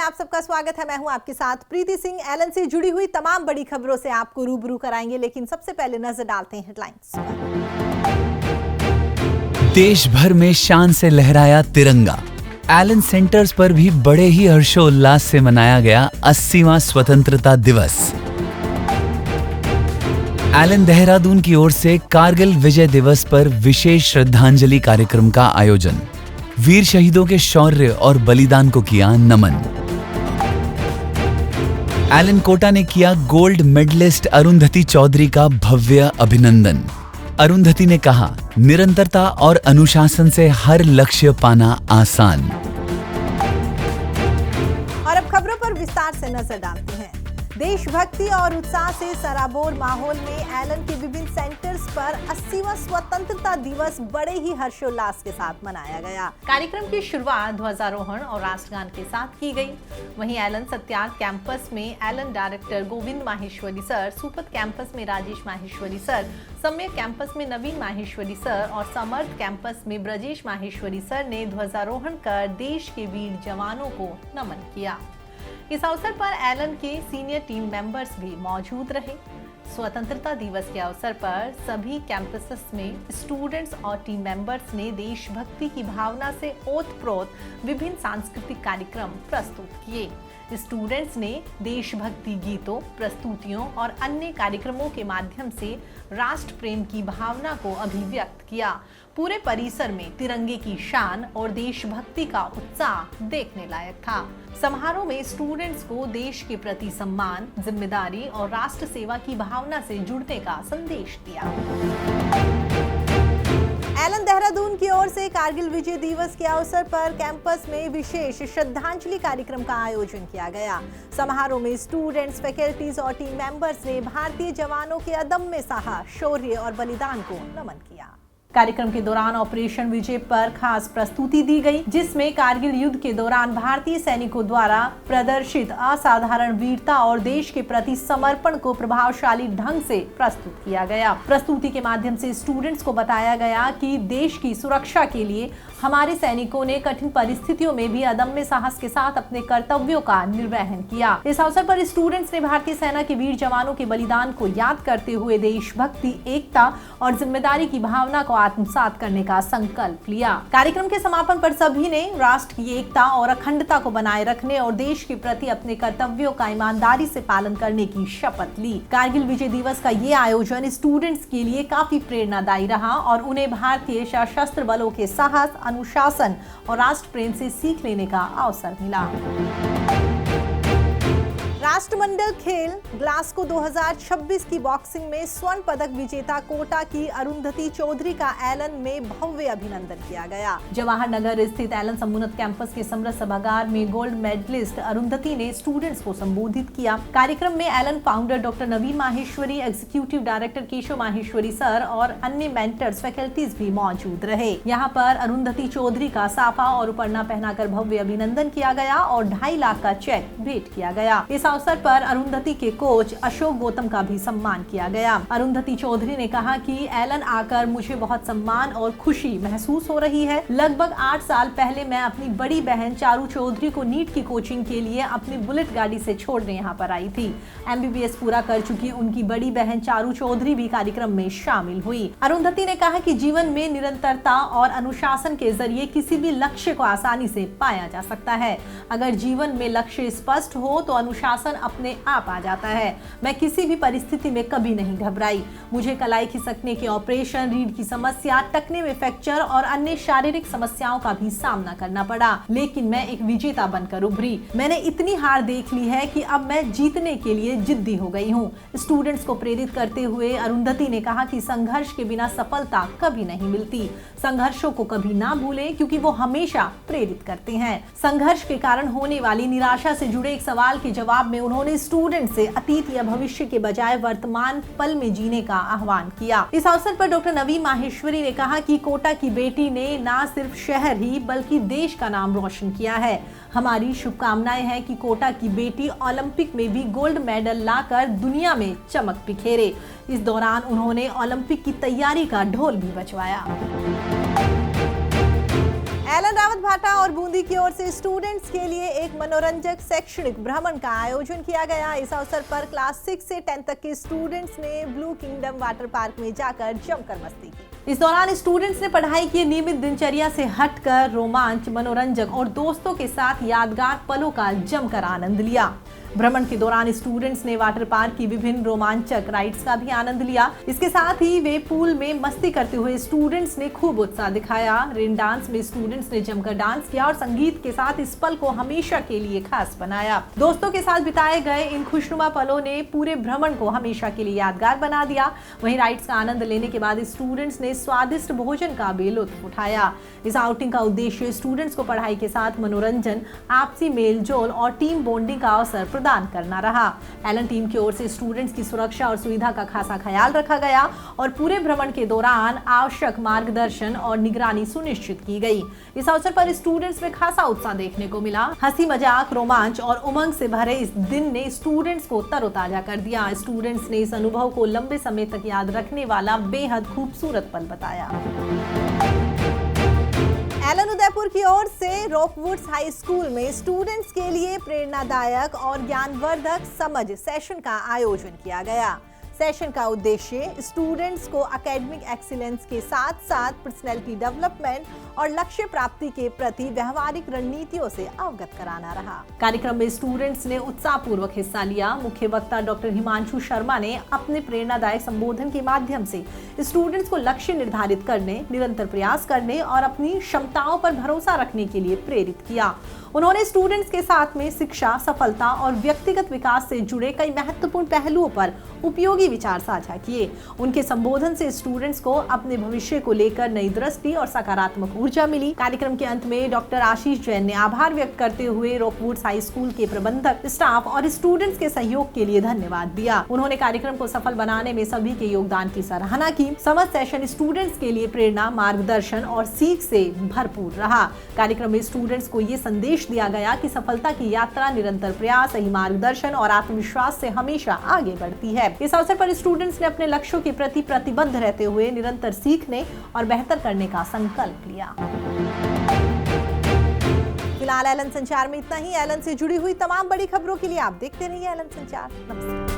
आप सबका स्वागत है। मैं हूं आपके साथ प्रीति सिंह। एलन से जुड़ी हुई तमाम बड़ी खबरों से आपको रूबरू कराएंगे, लेकिन सबसे पहले नजर डालते हैं हेडलाइंस पर। देश भर में शान से लहराया तिरंगा। एलन सेंटर्स पर भी बड़े ही हर्षोल्लास से मनाया गया 80वां स्वतंत्रता दिवस। एलन देहरादून की ओर से कारगिल विजय दिवस पर विशेष श्रद्धांजलि कार्यक्रम का आयोजन। वीर शहीदों के शौर्य और बलिदान को किया नमन। एलन कोटा ने किया गोल्ड मेडलिस्ट अरुंधति चौधरी का भव्य अभिनंदन। अरुंधति ने कहा, निरंतरता और अनुशासन से हर लक्ष्य पाना आसान। और अब खबरों पर विस्तार से नजर डालते हैं। देशभक्ति और उत्साह से सराबोर माहौल में एलन के विभिन्न सेंटर्स पर 80वां स्वतंत्रता दिवस बड़े ही हर्षोल्लास के साथ मनाया गया। कार्यक्रम की शुरुआत ध्वजारोहण और राष्ट्रगान के साथ की गई। वहीं एलन सत्यार्थ कैंपस में Allen director Govind Maheshwari sir, Supath campus में राजेश माहेश्वरी सर, सम्यक कैंपस में नवीन माहेश्वरी सर और समर्थ कैंपस में ब्रजेश माहेश्वरी सर ने ध्वजारोहण कर देश के वीर जवानों को नमन किया। इस अवसर पर एलन के सीनियर टीम मेंबर्स भी मौजूद रहे। स्वतंत्रता दिवस के अवसर पर सभी कैंपसेस में स्टूडेंट्स और टीम मेंबर्स ने देशभक्ति की भावना से ओतप्रोत विभिन्न सांस्कृतिक कार्यक्रम प्रस्तुत किए। स्टूडेंट्स ने देशभक्ति गीतों, प्रस्तुतियों और अन्य कार्यक्रमों के माध्यम से राष्ट्र प्रेम की भावना को अभिव्यक्त किया। पूरे परिसर में तिरंगे की शान और देशभक्ति का उत्साह देखने लायक था। समारोह में स्टूडेंट्स को देश के प्रति सम्मान, जिम्मेदारी और राष्ट्र सेवा की भावना से जुड़ने का संदेश दिया। एलन देहरादून की ओर से कारगिल विजय दिवस के अवसर पर कैंपस में विशेष श्रद्धांजलि कार्यक्रम का आयोजन किया गया। समारोह में स्टूडेंट्स, फैकल्टीज और टीम मेंबर्स ने भारतीय जवानों के अदम्य साहस, शौर्य और बलिदान को नमन किया। कार्यक्रम के दौरान ऑपरेशन विजय पर खास प्रस्तुति दी गई, जिसमें कारगिल युद्ध के दौरान भारतीय सैनिकों द्वारा प्रदर्शित असाधारण वीरता और देश के प्रति समर्पण को प्रभावशाली ढंग से प्रस्तुत किया गया। प्रस्तुति के माध्यम से स्टूडेंट्स को बताया गया कि देश की सुरक्षा के लिए हमारे सैनिकों ने कठिन परिस्थितियों में भी अदम्य साहस के साथ अपने कर्तव्यों का निर्वहन किया। इस अवसर पर स्टूडेंट्स ने भारतीय सेना के वीर जवानों के बलिदान को याद करते हुए देशभक्ति, एकता और जिम्मेदारी की भावना को आत्मसात करने का संकल्प लिया। कार्यक्रम के समापन पर सभी ने राष्ट्र की एकता और अखंडता को बनाए रखने और देश के प्रति अपने कर्तव्यों का ईमानदारी से पालन करने की शपथ ली। कारगिल विजय दिवस का ये आयोजन स्टूडेंट्स के लिए काफी प्रेरणादायी रहा और उन्हें भारतीय सशस्त्र बलों के साहस, अनुशासन और राष्ट्र प्रेम से सीख लेने का अवसर मिला। राष्ट्रमंडल खेल ग्लासगो 2026 की बॉक्सिंग में स्वर्ण पदक विजेता कोटा की अरुंधति चौधरी का एलन में भव्य अभिनंदन किया गया। जवाहर नगर स्थित एलन समुन्नत कैंपस के समरस सभागार में गोल्ड मेडलिस्ट अरुंधति ने स्टूडेंट्स को संबोधित किया। कार्यक्रम में Allen founder doctor Naveen Maheshwari, executive director Keshav Maheshwari sir और अन्य मेंटर्स, फैकल्टीज भी मौजूद रहे। यहाँ पर अरुंधति चौधरी का साफा और उपरना पहनाकर भव्य अभिनंदन किया गया और 2.5 लाख का चेक भेंट किया गया। इस अवसर पर अरुंधति के कोच अशोक गौतम का भी सम्मान किया गया। अरुंधति चौधरी ने कहा कि एलन आकर मुझे बहुत सम्मान और खुशी महसूस हो रही है। लगभग 8 साल पहले मैं अपनी बड़ी बहन चारू चौधरी को नीट की कोचिंग के लिए अपनी बुलेट गाड़ी से छोड़ने यहाँ पर आई थी। MBBS पूरा कर चुकी उनकी बड़ी बहन चारू चौधरी भी कार्यक्रम में शामिल हुई। अरुंधति ने कहा कि जीवन में निरंतरता और अनुशासन के जरिए किसी भी लक्ष्य को आसानी से पाया जा सकता है। अगर जीवन में लक्ष्य स्पष्ट हो तो अनुशासन अपने आप आ जाता है। मैं किसी भी परिस्थिति में कभी नहीं घबराई। मुझे कलाई खिसकने के ऑपरेशन, रीढ़ की समस्या, टखने में फ्रैक्चर और अन्य शारीरिक समस्याओं का भी सामना करना पड़ा, लेकिन मैं एक विजेता बनकर उभरी। मैंने इतनी हार देख ली है कि अब मैं जीतने के लिए जिद्दी हो गई हूँ। स्टूडेंट्स को प्रेरित करते हुए अरुंधति ने कहा कि संघर्ष के बिना सफलता कभी नहीं मिलती। संघर्षों को कभी ना भूलें, क्योंकि वो हमेशा प्रेरित करते हैं। संघर्ष के कारण होने वाली निराशा से जुड़े एक सवाल के जवाब में उन्होंने स्टूडेंट से अतीत या भविष्य के बजाय वर्तमान पल में जीने का आह्वान किया। इस अवसर पर डॉक्टर नवीन माहेश्वरी ने कहा कि कोटा की बेटी ने न सिर्फ शहर ही बल्कि देश का नाम रोशन किया है। हमारी शुभकामनाएं हैं कि कोटा की बेटी ओलंपिक में भी गोल्ड मेडल लाकर दुनिया में चमक बिखेरे। इस दौरान उन्होंने ओलंपिक की तैयारी का ढोल भी बजवाया। एलन रावत प्रशांत भाटा और बूंदी की ओर से स्टूडेंट्स के लिए एक मनोरंजक शैक्षणिक भ्रमण का आयोजन किया गया। इस अवसर पर क्लास 6 से 10 तक के स्टूडेंट्स ने ब्लू किंगडम वाटर पार्क में जाकर जमकर मस्ती की। इस दौरान स्टूडेंट्स ने पढ़ाई की नियमित दिनचर्या से हटकर रोमांच, मनोरंजक और दोस्तों के साथ यादगार पलों का जमकर आनंद लिया। भ्रमण के दौरान स्टूडेंट्स ने वाटर पार्क की विभिन्न रोमांचक राइड्स का भी आनंद लिया। इसके साथ ही वे पूल में मस्ती करते हुए स्टूडेंट्स ने खूब उत्साह दिखाया। रेन डांस में स्टूडेंट्स ने जमकर डांस किया और संगीत के साथ इस पल को हमेशा के लिए खास बनाया। दोस्तों के साथ बिताए गए इन खुशनुमा पलों ने पूरे भ्रमण को हमेशा के लिए यादगार बना दिया। वहीं राइड्स का आनंद लेने के बाद स्टूडेंट्स ने स्वादिष्ट भोजन का भी लुत्फ उठाया। इस आउटिंग का उद्देश्य स्टूडेंट्स को पढ़ाई के साथ मनोरंजन, आपसी मेल जोल और टीम बॉन्डिंग का अवसर प्रदान करना रहा। एलन टीम की ओर से स्टूडेंट्स की सुरक्षा और सुविधा का खासा ख्याल रखा गया और पूरे भ्रमण के दौरान आवश्यक मार्गदर्शन और निगरानी सुनिश्चित की गई। इस अवसर पर स्टूडेंट्स में खासा उत्साह देखने को मिला। हंसी मजाक, रोमांच और उमंग से भरे इस दिन ने स्टूडेंट्स को तरोताजा कर दिया। स्टूडेंट्स ने इस अनुभव को लंबे समय तक याद रखने वाला बेहद खूबसूरत पल बताया। एलन उदयपुर की ओर से रॉकवुड्स हाई स्कूल में स्टूडेंट्स के लिए प्रेरणादायक और ज्ञानवर्धक समझ सेशन का आयोजन किया गया। सेशन का उद्देश्य स्टूडेंट्स को एकेडमिक एक्सीलेंस के साथ साथ पर्सनैलिटी डेवलपमेंट और लक्ष्य प्राप्ति के प्रति व्यवहारिक रणनीतियों से अवगत कराना रहा। कार्यक्रम में स्टूडेंट्स ने उत्साहपूर्वक हिस्सा लिया। मुख्य वक्ता डॉक्टर हिमांशु शर्मा ने अपने प्रेरणादायक संबोधन के माध्यम से स्टूडेंट्स को लक्ष्य निर्धारित करने, निरंतर प्रयास करने और अपनी क्षमताओं पर भरोसा रखने के लिए प्रेरित किया। उन्होंने स्टूडेंट्स के साथ में शिक्षा, सफलता और व्यक्तिगत विकास से जुड़े कई महत्वपूर्ण पहलुओं पर उपयोगी विचार साझा किए। उनके संबोधन से स्टूडेंट्स को अपने भविष्य को लेकर नई दृष्टि और सकारात्मक ऊर्जा मिली। कार्यक्रम के अंत में डॉक्टर आशीष जैन ने आभार व्यक्त करते हुए रॉकवुड्स हाई स्कूल के प्रबंधक, स्टाफ और स्टूडेंट्स के सहयोग के लिए धन्यवाद दिया। उन्होंने कार्यक्रम को सफल बनाने में सभी के योगदान की सराहना की। समस्त सेशन स्टूडेंट्स के लिए प्रेरणा, मार्गदर्शन और सीख से भरपूर रहा। कार्यक्रम में स्टूडेंट्स को ये संदेश दिया गया कि सफलता की यात्रा निरंतर प्रयास, सही मार्गदर्शन और आत्मविश्वास से हमेशा आगे बढ़ती है। इस अवसर पर स्टूडेंट्स ने अपने लक्ष्यों के प्रति प्रतिबद्ध रहते हुए निरंतर सीखने और बेहतर करने का संकल्प लिया। फिलहाल एलन संचार में इतना ही। एलन से जुड़ी हुई तमाम बड़ी खबरों के लिए आप देखते रहिए एलन संचार। नमस्कार।